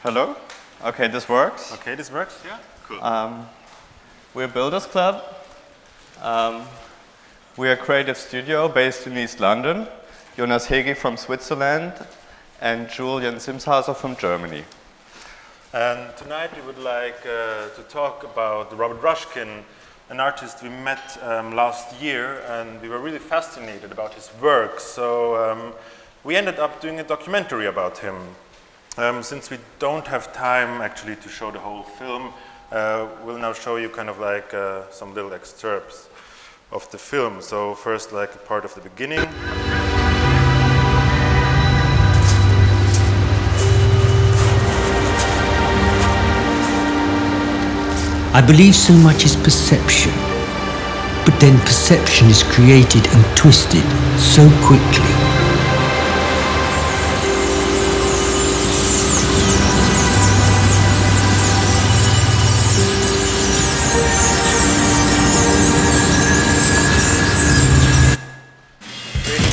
Hello? Okay, this works. Okay, this works, yeah? Cool. We're Builders Club. We're a creative studio based in East London. Jonas Hegi from Switzerland and Julian Simshauser from Germany. And tonight we would like to talk about Robert Rushkin, an artist we met last year, and we were really fascinated about his work. So we ended up doing a documentary about him. Since we don't have time actually to show the whole film, we'll now show you kind of like some little excerpts of the film. So first, like a part of the beginning. I believe so much is perception, but then perception is created and twisted so quickly.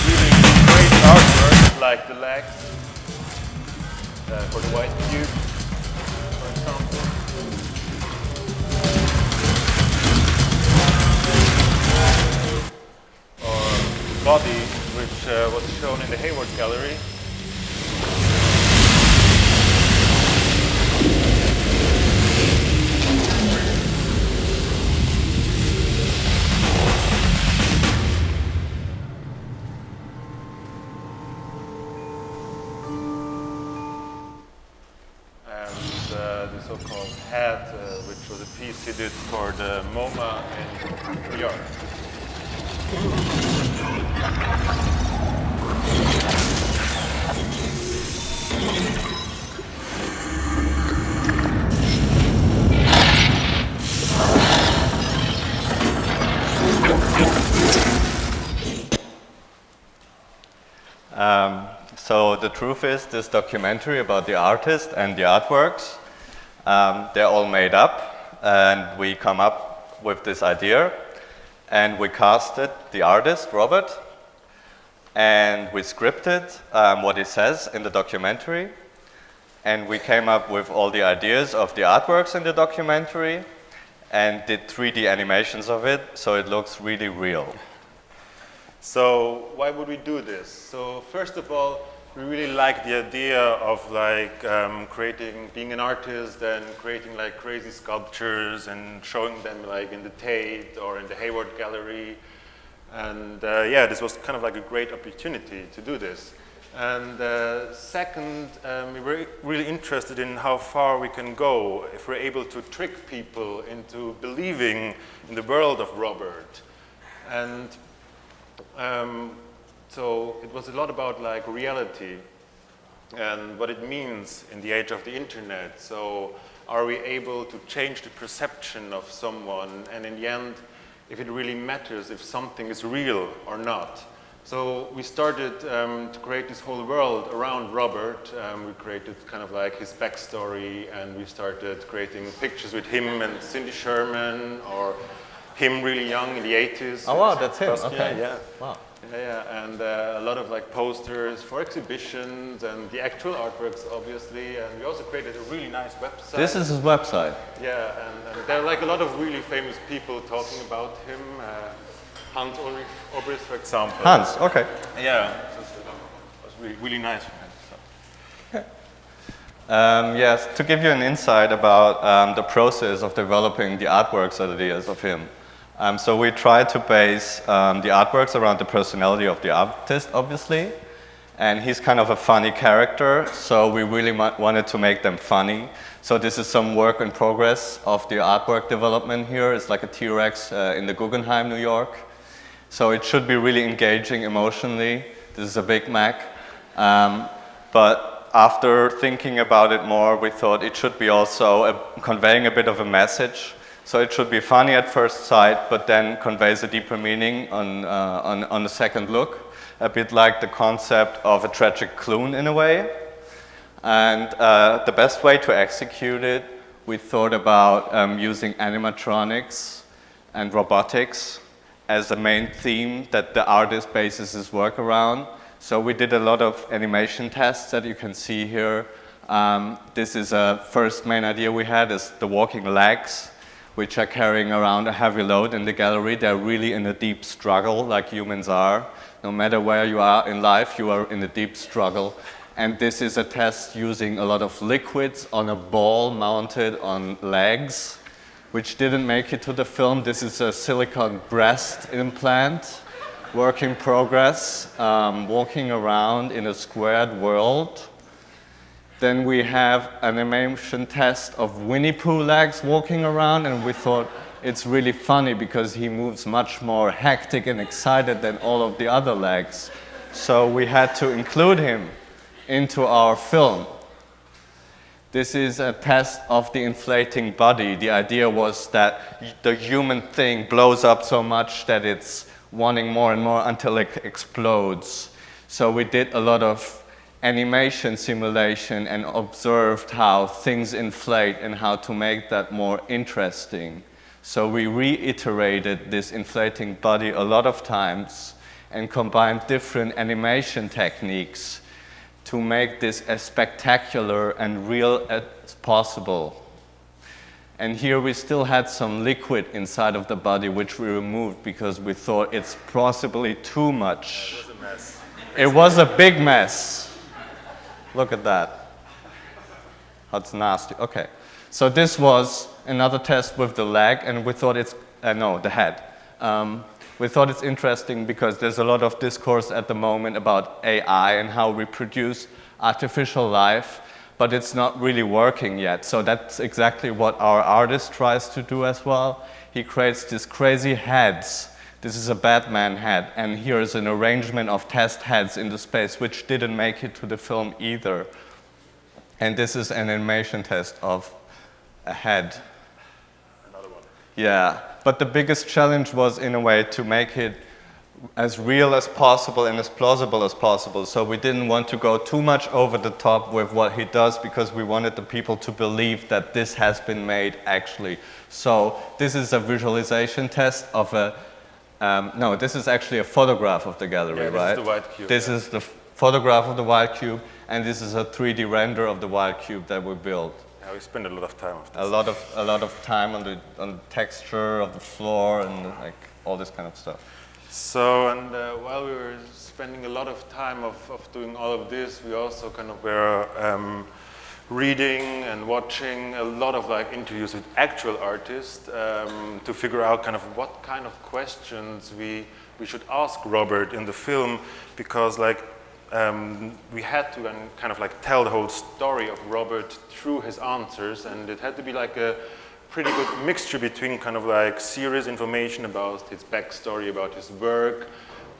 Really great artwork, like the legs for the white cube, for example. Body, which was shown in the Hayward Gallery. And the so-called head, which was a piece he did for the MoMA in New York. So the truth is, this documentary about the artist and the artworks, they're all made up, and we come up with this idea, and we casted the artist, Robert, and we scripted what he says in the documentary, and we came up with all the ideas of the artworks in the documentary, and did 3D animations of it, so it looks really real. So why would we do this? So first of all, we really like the idea of like being an artist and creating like crazy sculptures and showing them like in the Tate or in the Hayward Gallery. And yeah, this was kind of like a great opportunity to do this. And second, we were really interested in how far we can go if we're able to trick people into believing in the world of Robert. And so it was a lot about like reality and what it means in the age of the internet. So are we able to change the perception of someone, and in the end, if it really matters if something is real or not? So we started to create this whole world around Robert. We created kind of like his backstory, and we started creating pictures with him and Cindy Sherman, or him really young in the 80s. Oh wow, that's him, okay. Yeah. Wow. Yeah, and a lot of like posters for exhibitions and the actual artworks, obviously. And we also created a really nice website. This is his website. Yeah, and there are like a lot of really famous people talking about him. Hans Obrist, for example. Hans, okay. Yeah, it was really, really nice for him. So. Yes, to give you an insight about the process of developing the artworks ideas of him. So we tried to base the artworks around the personality of the artist, obviously, and he's kind of a funny character, so we really wanted to make them funny. So this is some work in progress of the artwork development here. It's like a T-Rex in the Guggenheim, New York. So it should be really engaging emotionally. This is a Big Mac. But after thinking about it more, we thought it should be also conveying a bit of a message. So it should be funny at first sight, but then conveys a deeper meaning on the second look, a bit like the concept of a tragic clown in a way. And the best way to execute it, we thought about using animatronics and robotics as the main theme that the artist bases his work around. So we did a lot of animation tests that you can see here, This is a first main idea we had, is the walking legs, which are carrying around a heavy load in the gallery. They're really in a deep struggle, like humans are. No matter where you are in life, you are in a deep struggle. And this is a test using a lot of liquids on a ball mounted on legs, which didn't make it to the film. This is a silicone breast implant, work in progress, walking around in a squared world. Then we have an animation test of Winnie Pooh legs walking around, and we thought it's really funny because he moves much more hectic and excited than all of the other legs. So we had to include him into our film. This is a test of the inflating body. The idea was that the human thing blows up so much that it's wanting more and more until it explodes. So we did a lot of animation simulation and observed how things inflate and how to make that more interesting. So we reiterated this inflating body a lot of times and combined different animation techniques to make this as spectacular and real as possible. And here we still had some liquid inside of the body, which we removed because we thought it's possibly too much. It was a mess. It was a big mess. Look at that. That's nasty. Okay. So this was another test with the leg, and we thought it's, the head. We thought it's interesting because there's a lot of discourse at the moment about AI and how we produce artificial life, but it's not really working yet. So that's exactly what our artist tries to do as well. He creates these crazy heads. This is a Batman head, and here is an arrangement of test heads in the space, which didn't make it to the film either. And this is an animation test of a head. Another one. Yeah, but the biggest challenge was, in a way, to make it as real as possible and as plausible as possible. So we didn't want to go too much over the top with what he does because we wanted the people to believe that this has been made actually. So this is a visualization test of a this is actually a photograph of the gallery, right? This is the white cube. This is the photograph of the white cube, and this is a 3D render of the white cube that we built. Yeah, we spent a lot of time on this. A lot of time on the texture of the floor and like all this kind of stuff. So, and while we were spending a lot of time of doing all of this, we also kind of were reading and watching a lot of like interviews with actual artists to figure out kind of what kind of questions we should ask Robert in the film, because like we had to kind of like tell the whole story of Robert through his answers, and it had to be like a pretty good mixture between kind of like serious information about his backstory, about his work,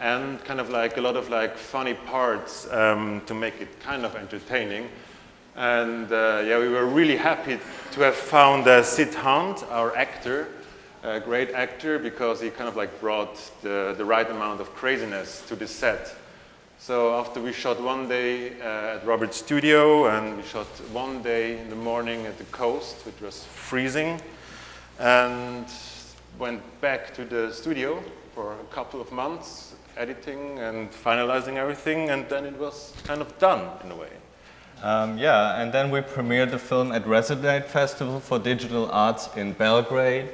and kind of like a lot of like funny parts to make it kind of entertaining. And yeah, we were really happy to have found Sid Hunt, our actor, a great actor, because he kind of like brought the right amount of craziness to the set. So after we shot one day at Robert's studio, and we shot one day in the morning at the coast, which was freezing, and went back to the studio for a couple of months, editing and finalizing everything, and then it was kind of done in a way. Yeah, and then we premiered the film at Resonate Festival for Digital Arts in Belgrade,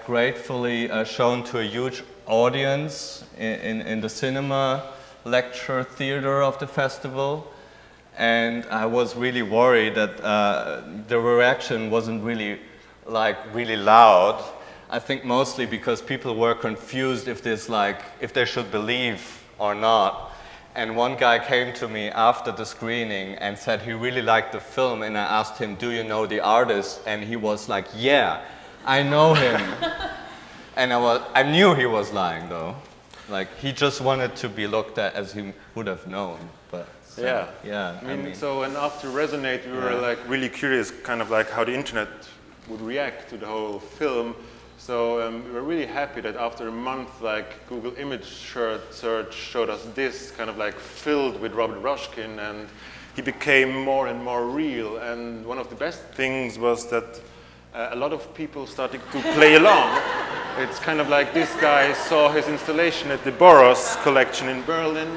gratefully shown to a huge audience in the cinema lecture theater of the festival. And I was really worried that the reaction wasn't really loud. I think mostly because people were confused if they should believe or not. And one guy came to me after the screening and said he really liked the film, and I asked him, "Do you know the artist?" And he was like, "Yeah, I know him." And I knew he was lying though. Like, he just wanted to be looked at as he would have known. But so, yeah. I mean, so, and after Resonate, we were like really curious, kind of like how the internet would react to the whole film. So we were really happy that after a month, like Google image search showed us this kind of like filled with Robert Rushkin, and he became more and more real. And one of the best things was that a lot of people started to play along. It's kind of like this guy saw his installation at the Boros collection in Berlin.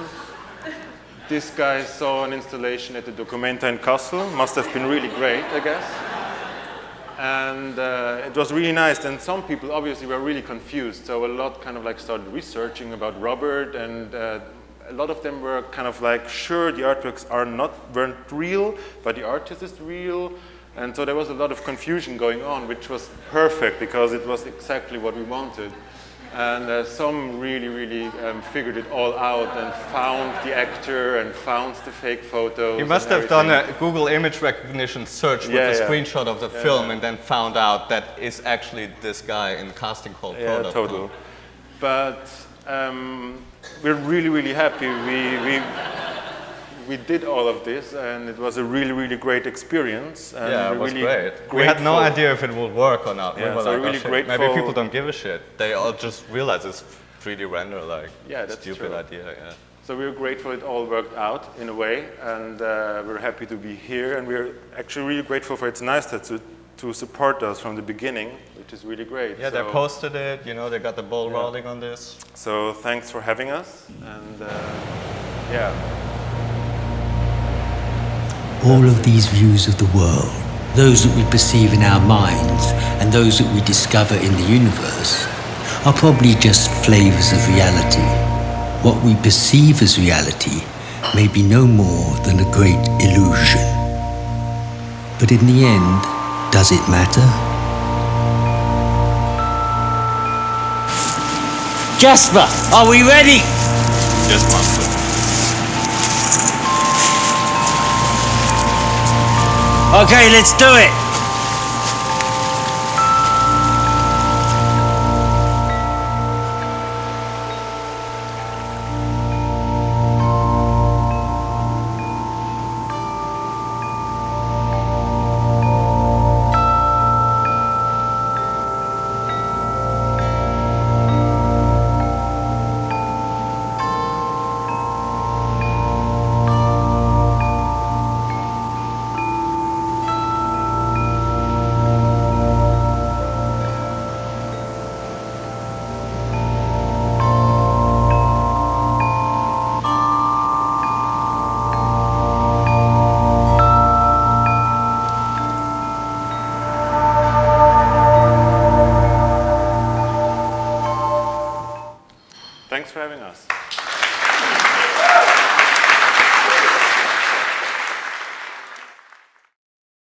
this guy saw an installation at the Documenta in Kassel. Must have been really great, I guess. And it was really nice. And some people obviously were really confused. So a lot kind of like started researching about Robert, and a lot of them were kind of like, sure, the artworks weren't real, but the artist is real. And so there was a lot of confusion going on, which was perfect because it was exactly what we wanted. And some really figured it all out and found the actor and found the fake photos. He must have done a Google image recognition search with a screenshot of the film and then found out that is actually this guy in the casting call. Yeah, total. But we're really happy. We did all of this, and it was a really great experience. And yeah, it was really great. We had no idea if it would work or not. Yeah, we were so like, really grateful. Maybe people don't give a shit. They all just realize it's 3D render, like, that's stupid true. idea. Yeah. So we're grateful it all worked out in a way, and we're happy to be here, and we're actually really grateful for It's Nice to support us from the beginning, which is really great. Yeah, they posted it, you know, they got the ball rolling on this. So thanks for having us, and yeah. All of these views of the world, those that we perceive in our minds and those that we discover in the universe, are probably just flavors of reality. What we perceive as reality may be no more than a great illusion. But in the end, does it matter? Jasper, are we ready? Yes, master. Okay, let's do it.